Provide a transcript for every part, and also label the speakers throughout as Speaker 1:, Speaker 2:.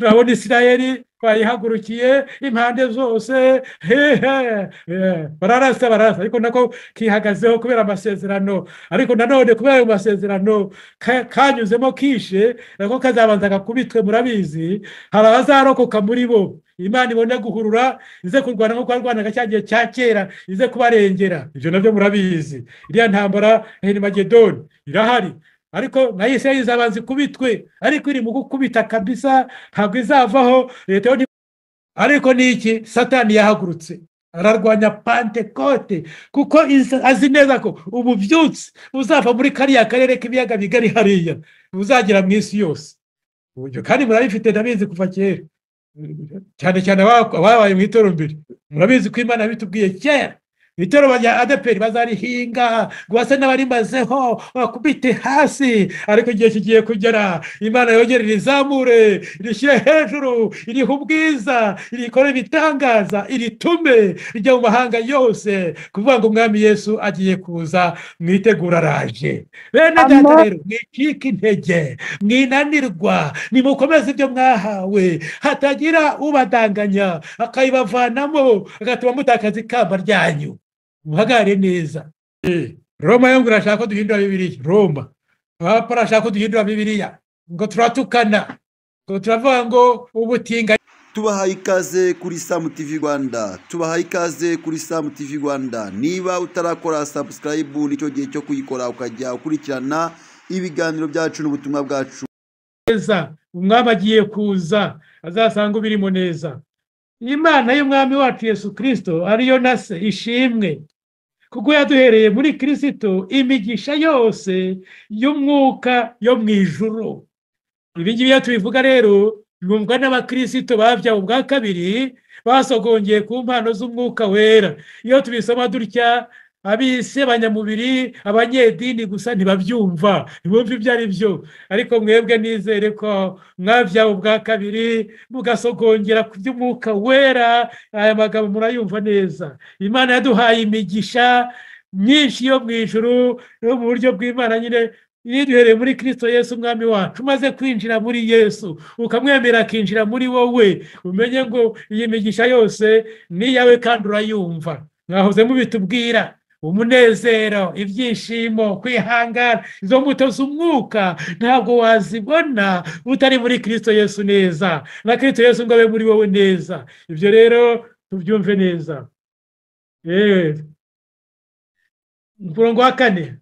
Speaker 1: turabona Isirayeli bayihagurukiye impande zose, bararasa ariko nako kihagazeho kubera amasezerano, ariko nanone kubera ayo masezerano kanyuzemo kishe nako kazabanza gakubitwe. Murabizi hari abazarokoka muri bo, Imana ibone guhurura ize kurwana nko kwarwanaga cya gihe cya kera, ize kubarengera. Ibyo nabyo murabizi, iriya ntambara Henimagedoni irahari, ariko na Isirayeli izabanza ikubitwe, ariko iri mu gukubita kabisa, ntabwo izavaho leta yo. Ariko niki Satani yahagurutse ararwanya Pentekote, kuko azi neza ko ububyutse buzava muri kariya karere k'ibiyaga bigari hariya buzagera mu isi yose. Uburyo kandi murabifite ndabizi kuva kera, cyane cyane ababaye mu itorero mbere. Murabizi ko Imana bitubwiye kera itorero rya ADEPR bazarihinga gwase n'abarimazeho bakubite hasi, ariko igihe kigiye kugera Imana yongera izamure rishyire hejuru, iriho ubwiza, irikore ibitangaza, iritume rijya mu mahanga yose kuvuga ngo Umwami Yesu agiye kuza, mwitegura araje. Bene data rero mwicike intege, mwinanirwa, nimukomeze ibyo mwahawe, hatagira ubadanganya akayibavanamo agatuma mutakaza ikamba ryanyu. Muhagare neza. Roma yo ngurashaka ko duhindura Bibiliya. Roma Papa arashaka ko duhindura Bibiliya, ngo turatukana, ngo turavuga ngo ubutinga.
Speaker 2: Tubahaye ikaze kuri Sam TV Rwanda, tubahaye ikaze kuri Sam TV Rwanda. Niba utarakora subscribe nicyo gihe cyo kuyikora, ukajya ukurikirana ibiganiro byacu n'ubutumwa bwacu
Speaker 1: neza. Umwami agiye kuza, azasanga birimo neza. Imana y'Umwami wacu Yesu Kristo ariyo nase ishimwe, kuko yaduhereye muri Kristo imigisha yose y'umwuka yo mu ijuru. Ibi ngibi tubivuga rero numva n'abakristo babyawe ubwa kabiri basogongeye ku mpano z'umwuka wera. Iyo tubisoma dutya, abise abanyamubiri, abanyedini gusa ntibabyumva, ntibumva ibyo ari byo, ariko mwebwe nizere ko mwabyawe ubwa kabiri mugasogongera ku by'umwuka wera. Aya magambo murayumva neza. Imana yaduhaye imigisha myinshi yo mu ijuru no mu buryo bw'Imana nyine, duhereye muri Kristo Yesu Umwami wacu. Umaze kwinjira muri Yesu ukamwemera akinjira muri wowe, umenye ngo iyi migisha yose ni iyawe kandi urayumva. Mwahoze mubitubwira, umunezero, ibyishimo, kwihangana, izo mbuto z'umwuka ntabwo wazibona utari muri Kristo Yesu neza, na Kristo Yesu ngo abe muri wowe neza. Ibyo rero tubyumve neza. Umurongo wa 4,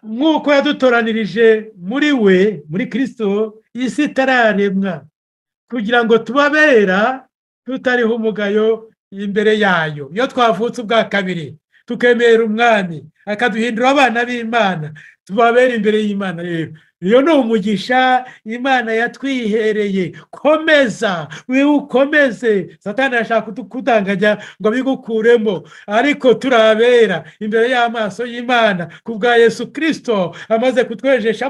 Speaker 1: nk'uko yadutoranirije muri we, muri Kristo, isi itararemwa, kugira ngo tubabera tutariho umugayo imbere yayo. Iyo twavutse ubwa kabiri tukemera Umwami akaduhindura abana b'Imana, tubabera imbere y'Imana. Rero iyo ni umugisha Imana yatwihereye. Komeza, ukomeze. Satani ashaka kudanganya ngo bigukuremo, ariko turabera imbere y'amaso y'Imana kubwa Yesu Kristo amaze kutwejesha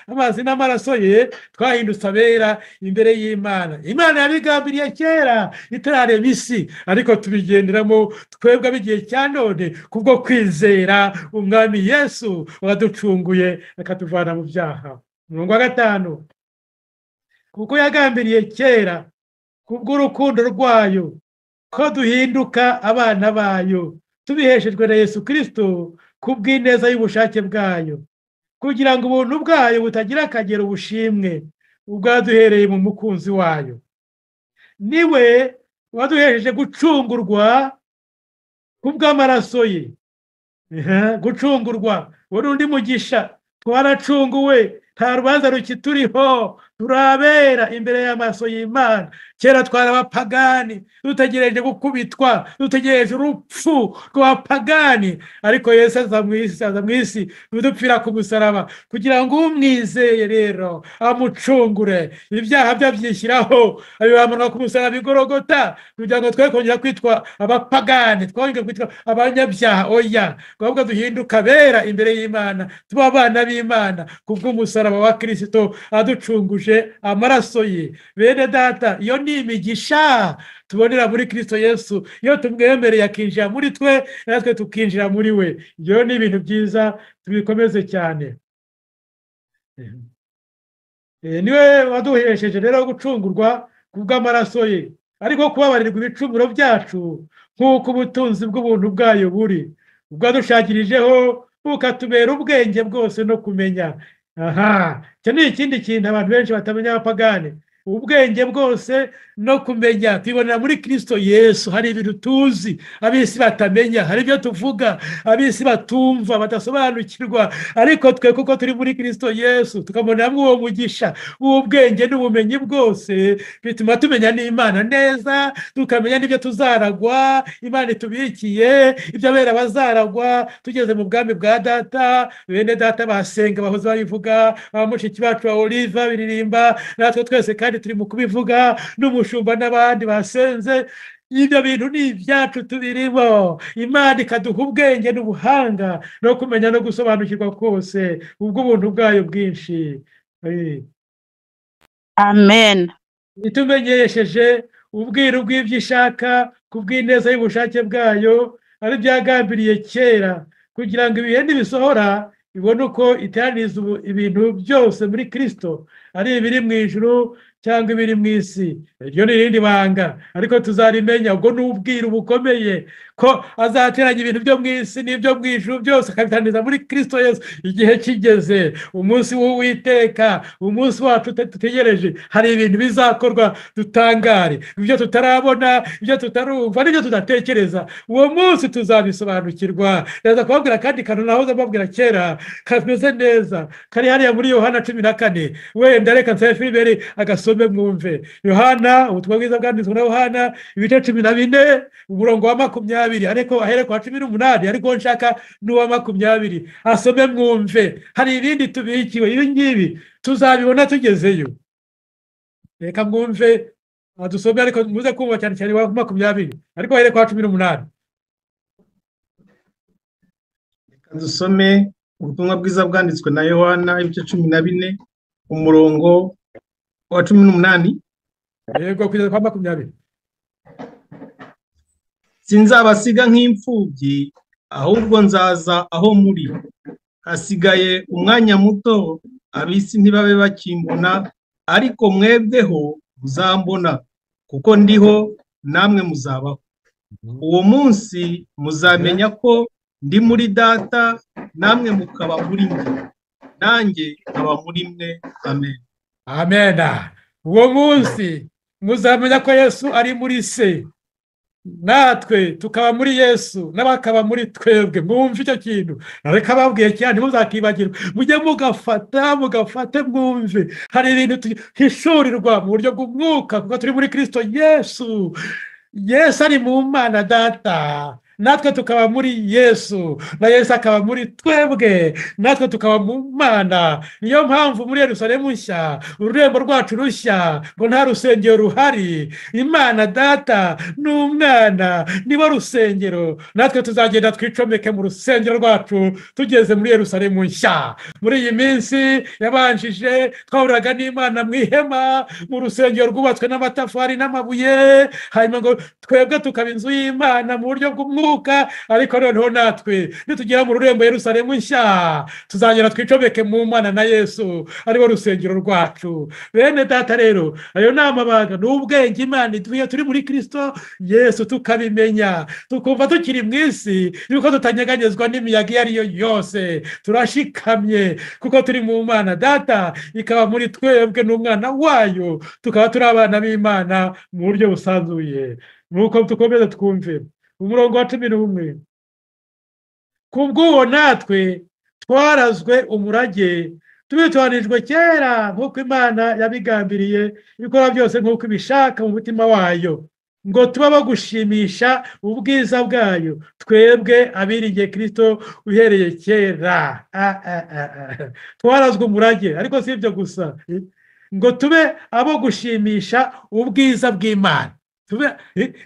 Speaker 1: amazi n'amaraso ye, twahindutse abera imbere y'Imana. Imana yabigambiriye kera itararema isi, ariko tubigenderamo twebwe bigiye cya none kubwo kwizera Umwami Yesu waducunguye akatuvana mu byaha. Umurongo wa 5, kuko yagambiriye kera kubw'urukundo rwayo ko duhinduka abana bayo, tubiheshejwe na Yesu Kristo kubw'ineza y'ubushake bwayo, kugira ngo ubuntu bwayo butagira akagero bushimwe, ubwaduhereye mu mukunzi wayo. Niwe waduhesheje gucungurwa kubw'amaraso ye. Gucungurwa wari undi mugisha. Twaracunguwe, nta rubanza rukituriho, turabera imbere y'amaso y'Imana. Kera twarabapagani, dutegereje gukubitwa, dutegereje urupfu rw'abapagani, ariko Yesu aza mu isi kudupfira ku musaraba, kugira ngo umwizeye rero amucungure, ibyaha bye byishyiraho, abibamanura ku musaraba i Gologota, kugira ngo twe kongera kwitwa abapagani, twongere kwitwa abanyabyaha. Oya, ahubwo duhinduka abera imbere y'Imana, tuba abana b'Imana kubw'umusaraba wa Kristo aducunguje amaraso ye. Bene data, iyo ni imigisha tubonera muri Kristo Yesu. Iyo tumwemereye akinjira muri twe, natwe tukinjira muri we. Ibyo ni ibintu byiza, tubikomeze cyane. niwe waduhesheje rero gucungurwa kubw'amaraso ye, ariko kubabarirwa ibicumuro byacu nk'uko ubutunzi bw'ubuntu bwayo buri, bwadushakirijeho bukatubera ubwenge bwose no kumenya. Aha, icyo ni ikindi kintu abantu benshi batamenya, abapagane. Ubwenge bwose no kumenya tubibonera muri Kristo Yesu. Hari ibintu tuzi ab'isi batamenya, hari ibyo tuvuga ab'isi batumva badasobanukirwa, ariko twe kuko turi muri Kristo Yesu tukaboneramo uwo mugisha w'ubwenge n'ubumenyi bwose, bituma tumenya n'Imana neza, tukamenya n'ibyo tuzaragwa Imana itubikiye, ibyo abera bazaragwa tugeze mu bwami bwa Data. Bene Data basenga bahoze babivuga, abamushiki bacu ba Olive biririmba, natwe twese kandi turi mu kubivuga, n'umushumba n'abandi basenze. Ibyo bintu ni ibyacu, tubirimo. Imana ikaduha ubwenge n'ubuhanga no kumenya no gusobanukirwa kose ubw'ubuntu bwayo bwinshi.
Speaker 3: Amen.
Speaker 1: Itumenyesheje ubwiru bw'ibyo ishaka ku bw'ineza y'ubushake bwayo, ari byagambiriye kera, kugira ngo ibihe nibisohora ibone uko iteraniza ibintu byose muri Kristo, ari ibiri mu ijuru cyangwa ibiri mu isi. Iryo ni irindi banga, ariko tuzarimenya. Ubwo ni ubwiru bukomeye ko azateranya ibintu byo mu isi n'ibyo mu ijuru byose akabiteraniza muri Kristo Yesu. Igihe kigeze, umunsi w'Uwiteka, umunsi wacu dutegereje, hari ibintu bizakorwa dutangare, ibyo tutarabona, ibyo tutarumva, n'ibyo tudatekereza. Uwo munsi tuzabisobanukirwa. Ndaza kubabwira kandi kantu nahoze mbabwira kera kameze neza, kari hariya muri Yohana 14. Wenda reka nsabe Filiberi agasome mwumve. Yohana, ubutumwa bwiza bwanditswe na Yohana, ibice 14 umurongo wa 20, ariko ahere kwa 18, ariko nshaka n'uwa 20 asome mwumve. Hari ibindi tubikiwe, ibi ngibi tuzabibona tugezeyo. Reka mwumve adusome, ariko muze kumva cyane cyane wa 20, ariko ahere kwa 18.
Speaker 4: Reka dusome ubutumwa bwiza bwanditswe na Yohana ibice 14 umurongo wa 18.
Speaker 1: Yego, kugeza kwa 20.
Speaker 4: Sinzabasiga nk'imfubyi, ahubwo nzaza aho muri. Hasigaye umwanya muto, ab'isi ntibabe bakimbona, ariko mwebweho muzambona, kuko ndiho namwe muzabaho. Uwo munsi muzamenya ko ndi muri Data, namwe mukaba muri njye, nanjye nkaba muri mwe. Amen.
Speaker 1: Amen. Uwo munsi muzamenya ko Yesu ari muri se, natwe tukaba muri Yesu, n'abakaba muri twebwe. Mwumve icyo kintu nareka babwiye cyane, muzakibagirwa. Mujye mugafate mwumve. Hari ibintu hishurirwa mu buryo bw'umwuka, kuko turi muri Kristo Yesu. Yesu ari mu Mana Data, natwe tukaba muri Yesu, na Yesu akaba muri twebwe, natwe tukaba mu Mana. Niyo mpamvu muri Yerusalemu nshya, ururembo rwacu rushya, ngo nta rusengero ruhari. Imana Data n'Umwana nibo rusengero, natwe tuzagenda twicomeke mu rusengero rwacu tugeze muri Yerusalemu nshya. Muri iyi minsi yabanjije twahuriraga n'Imana mu ihema, mu rusengero rwubatswe n'amatafari n'amabuye, hanyuma ngo twebwe tukaba inzu y'Imana mu buryo bw'umwuka. Ariko noneho natwe nitugera mu rurembo Yerusalemu nshya, tuzagera twicomeke mu Mana na Yesu, aribo rusengero rwacu. Bene Data rero, ayo ni amabanga n'ubwenge Imana iduha turi muri Kristo Yesu, tukabimenya, tukumva tukiri mu isi yuko tutanyeganyezwa n'imiyaga iyo ari yo yose. Turashikamye kuko turi mu Mana Data, ikaba muri twebwe n'Umwana wayo, tukaba turi abana b'Imana mu buryo busanzuye. Nuko tukomeze twumve umurongo wa 11. Kubw'uwo natwe twarazwe umurage, tubitoranijwe kera nk'uko Imana yabigambiriye, ikora byose nk'uko ibishaka mu mutima wayo, ngo tuba bo gushimisha ubwiza bwayo, twebwe abiringiye Kristo uhereye kera. Twarazwe umurage, ariko si ibyo gusa, ngo tube abo gushimisha ubwiza bw'Imana.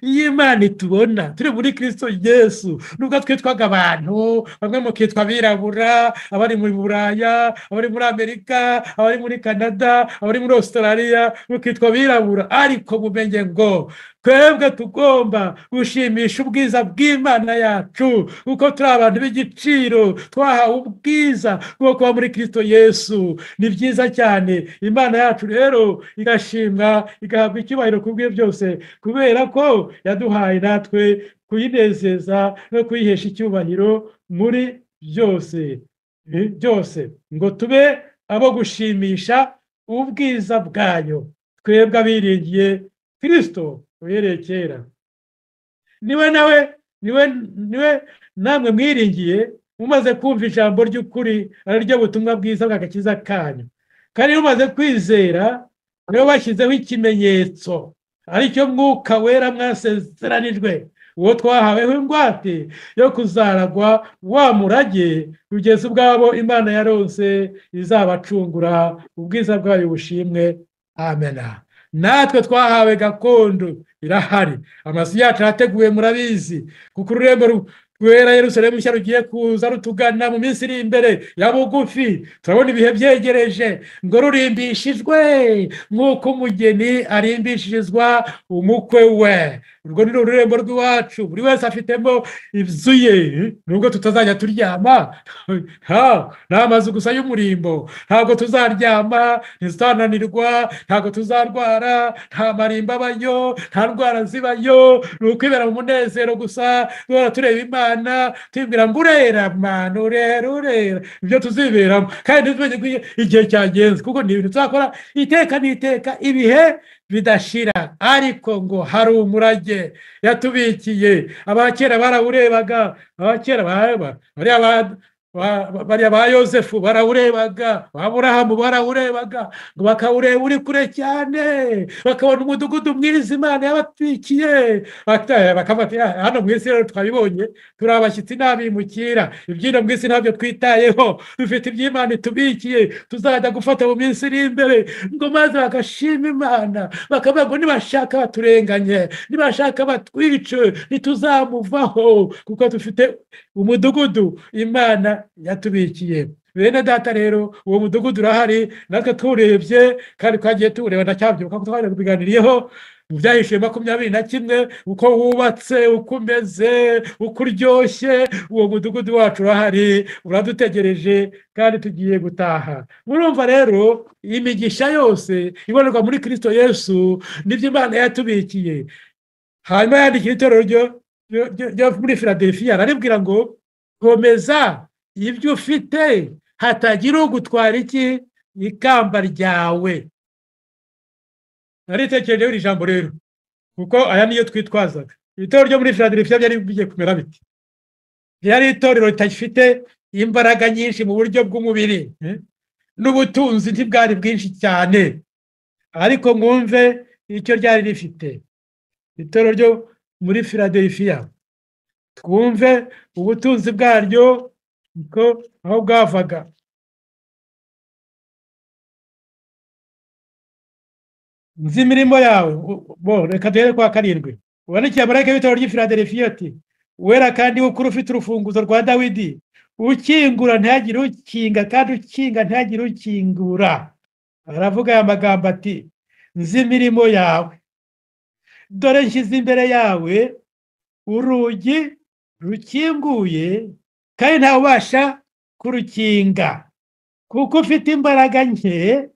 Speaker 1: Iyo Imana itubona turi muri Kristo Yesu, nubwo twitwaga abantu, bamwe mukitwa abirabura, abari muri Buraya, abari muri Amerika, abari muri Canada, abari muri Australia, mukitwa abirabura, ariko mumenye ngo twebwe tugomba gushimisha ubwiza bw'Imana yacu kuko turi abantu b'igiciro twahawe ubwiza bwo kuba muri Kristo Yesu. Ni byiza cyane. Imana yacu rero igashimwa igahabwa icyubahiro kubw'ibyo byose kubera ko yaduhaye natwe kuyinezeza no kuyihesha icyubahiro muri byose byose, ngo tube abo gushimisha ubwiza bwayo, twebwe abiringiye Kristo uhereye kera. Niwe namwe mwiringiye mumaze kumva ijambo ry'ukuri ari ryo butumwa bwiza bw'agakiza kanyu, kandi mumaze kwizera niwe bashyizeho ikimenyetso ari cyo Mwuka Wera mwasezeranijwe, uwo twahaweho ingwate yo kuzaragwa wa murage kugeza ubwabo Imana yaronse izabacungura, ubwiza bwayo bushimwe. Amena. Natwe twahawe gakondo irahari, amazu yacu arateguye murabizi, kuko ururembo rwera Yerusalemu nshya rugiye kuza rutugana mu minsi iri imbere ya bugufi. Turabona ibihe byegereje, ngo rurimbishijwe nk'uko umugeni arimbishirizwa umukwe we. Urwo ni ururembo rw'iwacu, buri wese afitemo inzu ye, nubwo tutazajya turyama nta mazu gusa y'umurimbo, ntabwo tuzaryama, ntituzananirwa, ntabwo tuzarwara, nta marimba abayo, nta ndwara zibayo, ni ukwibera mu munezero gusa, duhora tureba Imana tubwira ngo urera Mana, urera, ibyo tuziberamo kandi tumenye igihe cyagenze, kuko ni ibintu tuzakora iteka n'iteka ibihe bidashira. Ariko ngo hari umurage yatubikiye. Abakera barawurebaga, abakera bariya ba Yosefu barawurebaga, Aburahamu barawurebaga, ngo bakawureba uri kure cyane, bakabona umudugudu mwiza Imana yabatwikiye, bakavuga hano mu isi rero twabibonye, turi abashyitsi n'abimukira, ibyino mu isi ntabyo twitayeho, dufite iby'Imana itubikiye tuzajya gufata mu minsi iri imbere. Ngo maze bagashima Imana, bakavuga ngo nibashaka baturenganye, nibashaka batwice, ntituzamuvaho kuko dufite umudugudu Imana yatubikiye. Bene data rero, uwo mudugudu urahari, natwe tuwurebye kandi twagiye tuwureba, ndacyabyibuka ko twari kubiganiriyeho mu Byahishuwe 21 uko wubatse, uko umeze, uko uryoshye. Uwo mudugudu wacu urahari, uradutegereje kandi tugiye gutaha. Murumva rero imigisha yose ibonerwa muri Kristo Yesu nibyo Imana yatubikiye. Hanyuma yandikira itorero ryo muri Philadelphia, araribwira ngo komeza ibyo ufite, hatagira ugutwara iki ikamba ryawe. Naritekerejeho iri jambo rero, kuko aya niyo twitwazaga. Itorero ryo muri Philadelphia byari bigiye kumera biti, byari itorero ritafite imbaraga nyinshi mu buryo bw'umubiri, n'ubutunzi ntibwari bwinshi cyane, ariko mwumve icyo ryari rifite. Itorero ryo muri Philadelphia, twumve ubutunzi bwaryo ko aho bwavaga. Nzi imirimo yawe, reka duhere kwa 7. Ubandikiye amarayika w'itorero ry'i Philadelphia ati, wera kandi w'ukuri, ufite urufunguzo rwa Dawidi, ukingura ntihagire ukinga, kandi ukinga ntihagire ukingura. Aravuga aya magambo ati, nzi imirimo yawe, dore nshyize imbere yawe urugi rukinguye, kandi ntawe ubasha kurukinga, kuko ufite imbaraga nke,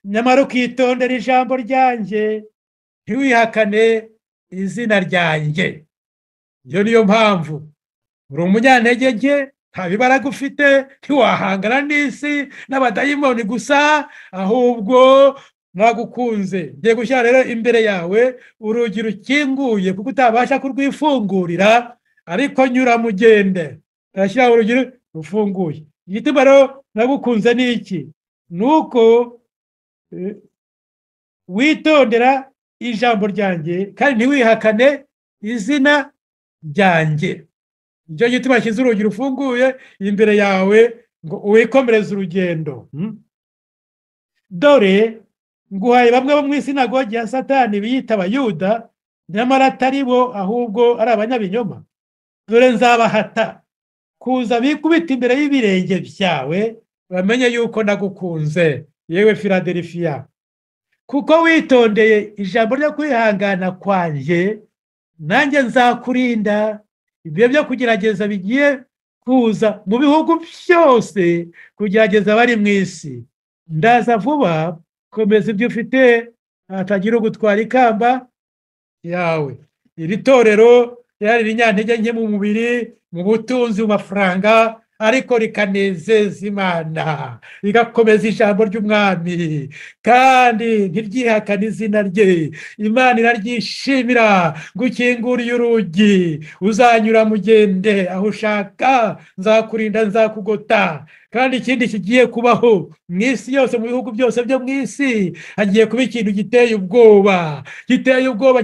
Speaker 1: nyamara ukitondera ijambo ryanjye, ntiwihakane izina ryanjye. Iyo niyo mpamvu uri umunyantege nke, nta bibaraga ufite, ntiwahangana n'isi n'abadayimoni gusa, ahubwo nagukunze. Ngiye gushyira rero imbere yawe urugi rukinguye, kuko utabasha kurwifungurira, ariko nyura mugende. Arashyiraho urugi rufunguye. Igituma rero nagukunze ni iki? Nuko witondera ijambo ryanjye, kandi ntiwihakane izina ryanjye. Nicyo gituma ashyize urugi rufunguye imbere yawe ngo wikomereze urugendo. Dore nguhaye bamwe bo mu isinagogi ya Satani biyita Abayuda, nyamara atari bo, ahubwo ari abanyabinyoma. Dore nzabahata kuza bikubita imbere y'ibirenge byawe, bamenye yuko nagukunze, yewe Philadelphia. kuko witondeye ijambo ryo kwihangana kwanjye nanjye nzakurinda ibyo byo kugerageza bigiye kuza mu bihugu byose kugerageza abari mu isi. Ndaza vuba, komeza ibyo ufite, hatagira ugutwara ikamba yawe. Iri torero ryari rinyantege nke mu mubiri, mu butunzi, mu mafaranga, ariko rikanezeza Imana, rigakomeza ijambo ry'umwami kandi ntiryihakane izina rye. Imana iraryishimira. Ngukinguriye urugi, uzanyura mugende aho ushaka, nzakurinda, nzakugota. Kandi ikindi kigiye kubaho mu isi yose, mu bihugu byose byo mu isi, hagiye kuba ikintu giteye ubwoba,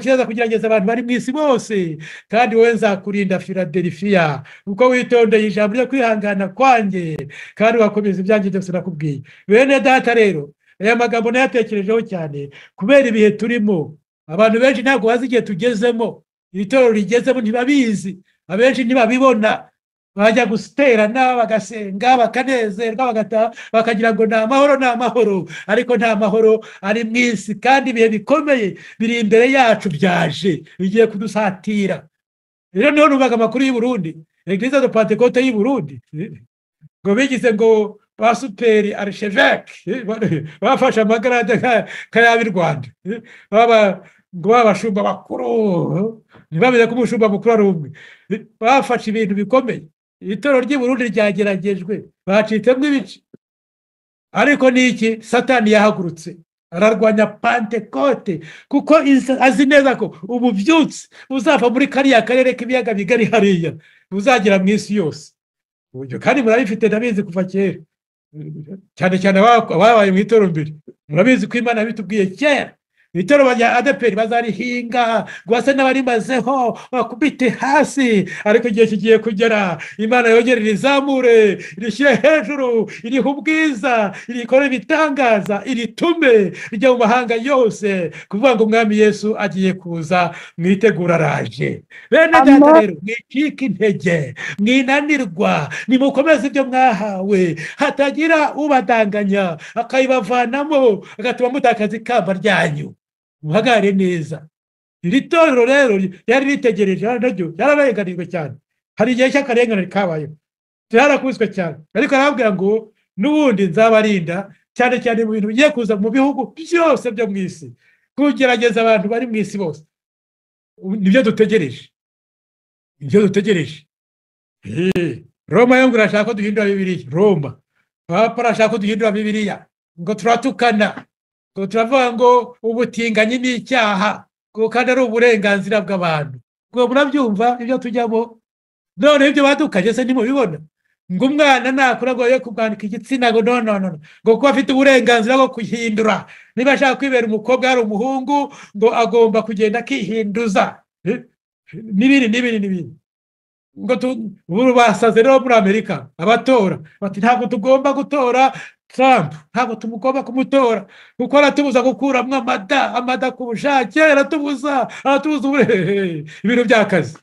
Speaker 1: kizaza kugerageza abantu bari mu isi bose. Kandi wowe nzakurinda Filadelifiya, kuko witondeye ijambo ryo kwihangana kwanjye kandi wakomeza ibyanjye byose nakubwiye. Bene data rero, aya magambo nayatekerejeho cyane kubera ibihe turimo. Abantu benshi ntabwo bazi igihe tugezemo, iri torero rigezemo ntibabizi, abenshi ntibabibona. Bajya guterana, bagasenga, bakanezerwa, bagataha, bakagira ngo ni amahoro, ni amahoro, ariko nta mahoro ari mu isi. Kandi ibihe bikomeye biri imbere yacu, byaje bigiye kudusatira. Rero niho numvaga amakuru y'u Burundi, Eglise de Pentecote y'u Burundi, ngo bigize ngo ba superi archevêque bafashe amagarade k'ay'ab'i Rwanda, ngo babashumba bakuru, ntibamenye ko umushumba mukuru ari umwe. Bafashe ibintu bikomeye. Itorero ry'i Burundi ryageragejwe, bacitsemo ibice. Ariko niki? Satani yahagurutse ararwanya Pentecote, kuko azi neza ko ububyutse buzava muri kariya karere k'ibiyaga bigari hariya buzagera mu isi yose. Kandi murabifite, ndabizi kuva kera, cyane cyane ababaye mu itorero mbere. Murabizi ko Imana bitubwiye kera itorero rya ADEPR bazarihinga, rwase n'abarimazeho bakubite hasi. Ariko igihe kigiye kugera, Imana yongere rizamure, rishyire hejuru, iriha ubwiza, irikore ibitangaza, iritume rijya mu mahanga yose, kuvuga ngo umwami Yesu agiye kuza, mwitegura araje. Bene data rero, mwicike intege, mwinanirwa, nimukomeze ibyo mwahawe, hatagira ubadanganya akayibavanamo agatuma mutakaza ikamba ryanyu. Muhagare neza. Iri torero rero yari ritegereje, naryo yararenganijwe cyane. Hari igihe cy'akarengane kabayeho, yarakubiswe cyane, ariko arababwira ngo n'ubundi nzabarinda, cyane cyane mu bintu bigiye kuza mu bihugu byose byo mu isi, kugerageza abantu bari mu isi bose. Nibyo dutegereje, nibyo dutegereje. Roma yo ngo irashaka ko duhindura Bibiliya. Roma, Papa arashaka ko duhindura Bibiliya, ngo turatukana, ngo turavuga ngo ubutinganyi ni icyaha, ngo kandi ari uburenganzira bw'abantu. Ngo murabyumva ibyo tujyamo. None ibyo badukanye se nimubibona? Ngo umwana nakura ngo ye kubandika igitsina, ngo no, ngo kuba afite uburenganzira bwo kuhindura. Niba ashaka kwibera umukobwa ari umuhungu, ngo agomba kugenda akihinduza. N'ibindi. Ngo ubu basaze rero muri Amerika abatora bati ntabwo tugomba gutora Trump, ntabwo tumugomba kumutora kuko aratubuza gukuramwo amada ku bushake, aratubuza ibintu by'akazi.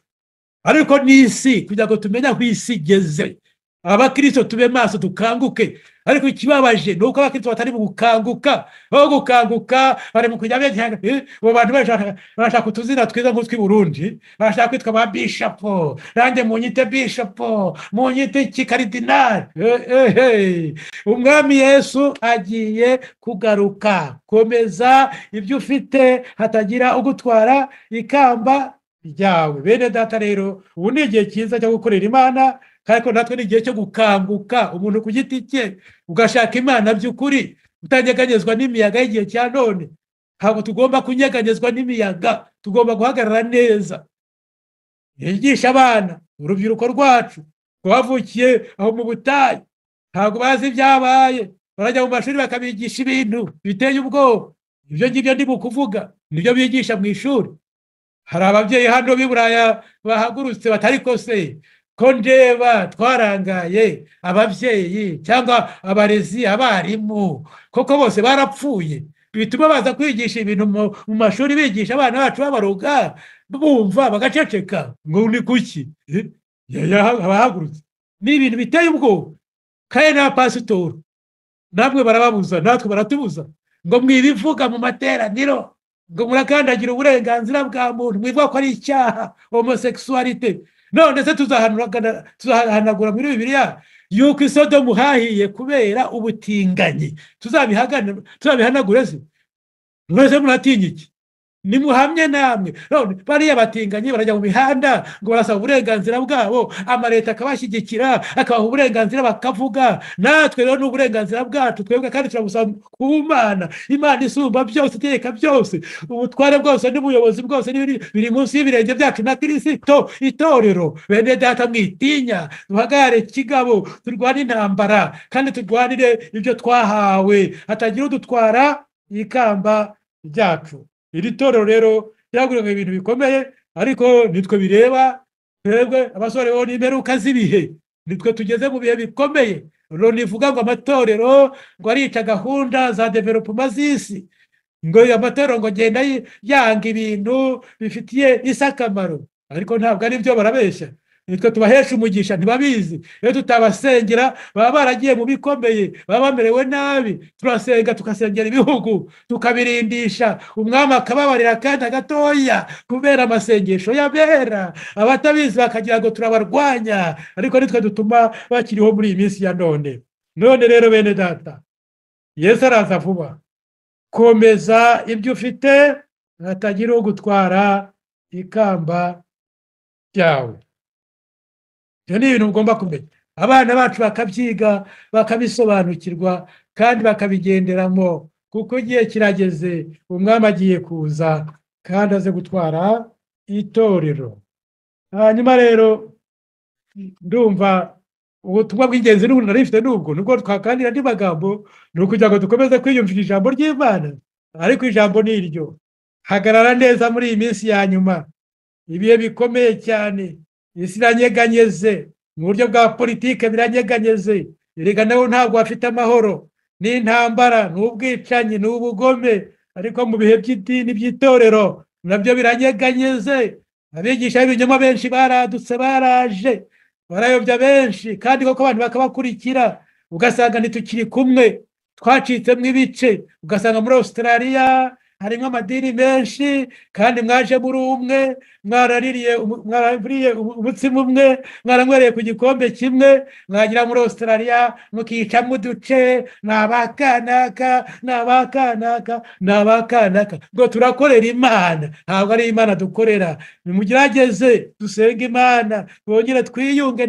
Speaker 1: Ariko n'isi, kugira ngo tumenye aho isi igeze, abakristo tube maso, dukanguke. Ariko ikibabaje ni uko abakristo batari mu gukanguka. Aho gukanguka bari mu kujya bejyana. Abo bantu barashaka utuzina twiza nk'utw'i Burundi, barashaka kwitwa ba bishop, nanjye munyite bishop, munyite kikaridinari. Umwami Yesu agiye kugaruka. Komeza ibyo ufite, hatagira ugutwara ikamba ryawe. Bene data rero, ubu ni igihe cyiza cyo gukorera Imana, kandi natwe ni igihe cyo gukanguka, umuntu ku giti cye ugashaka Imana by'ukuri, utanyeganyezwa n'imiyaga y'igihe cya none. Ntabwo tugomba kunyeganyezwa n'imiyaga, tugomba guhagarara neza. Yigisha abana, urubyiruko rwacu rwavukiye aho mu butayu, ntabwo bazi ibyabaye, barajya mu mashuri bakabigisha ibintu biteye ubwoba. Ibyo ngibyo ndi kuvuga nibyo bigisha mu ishuri. Hari ababyeyi hano b'i Buraya bahagurutse batari kose ko ndeba twarangaye ababyeyi cyangwa abarezi, abarimu, koko bose barapfuye. Bituma baza kwigisha ibintu mu mashuri, bigisha abana bacu babaroga, bumva bagaceceka. Ngo ni kuki abahagurutse? Ni ibintu biteye ubwoba. Kandi n'abapasitori namwe barababuza, natwe baratubuza. ngo mwibivuga mu materaniro ngo murakandagira uburenganzira bwa muntu mwivuga ko ari icyaha homosexualité none se tuzahanagura muri Bibiliya yuko Isodomu hahiye kubera ubutinganyi tuzabihanagure se mwese muratinya iki nimuhamye namwe none bariya batinganyi barajya mu mihanda ngo barasaba uburenganzira bwabo amaleta akabashyigikira akabaha uburenganzira bakavuga natwe rero n'uburenganzira bwacu twebwe kandi turabusaba ku Mana Imana isumba byose itegeka byose ubutware bwose n'ubuyobozi bwose biri munsi y'ibirenge byacu na Kristo itorero bene data mwitinya duhagare kigabo turwane intambara kandi turwanire ibyo twahawe hatagira udutwara ikamba ryacu iri torero rero ryaguriwe ibintu bikomeye ariko nitwe bireba twebwe abasore bo n'imperuka z'ibihe nitwe tugeze mu bihe bikomeye nivuga ngo amatorero ngo arica gahunda za development z'isi ngo amatorero ngo genda yanga ibintu bifitiye isi akamaro ariko ntabwo ari byo barabeshya nitwe tubahesha umugisha ntibabizi iyo tutabasengera baba baragiye mu bikomeye baba bamerewe nabi turasenga tukasengera ibihugu tukabirindisha umwami akababarira kandi agatoya kubera amasengesho y'abera abatabizi bakagira ngo turabarwanya ariko nitwe dutuma bakiriho muri iyi minsi ya none rero bene data Yesu araza vuba komeza ibyo ufite hatagira ugutwara ikamba ryawe ibyo ni ibintu ugomba kumenya abana bacu bakabyiga bakabisobanukirwa kandi bakabigenderamo kuko igihe kirageze umwami agiye kuza kandi aze gutwara itorero hanyuma rero ndumva ubutumwa bw'ingenzi n'ubu narifite nubwo twakandira andi magambo ni ukugira ngo dukomeze kwiyumvira ijambo ry'Imana ariko ijambo ni iryo hagarara neza muri iyi minsi ya nyuma ibihe bikomeye cyane isi iranyeganyeze mu buryo bwa politike biranyeganyeze erega nawe ntabwo bafite amahoro n'intambara n'ubwicanyi n'ubugome ariko mu bihe by'idini by'itorero nabyo biranyeganyeze abigisha b'ibinyoma benshi baradutse baraje barayobya benshi kandi koko abantu bakabakurikira ugasanga ntitukiri kumwe twacitsemo ibice ugasanga muri Australia harimo amadini menshi kandi mwaje muri umwe mwaraririye umutsima umwe mwaranywereye ku gikombe kimwe mwagira muri Australia mukicamo uduce n'abakanaka ngo turakorera Imana ntabwo ari Imana dukorera nimugerageze dusenga Imana twongere twiyunge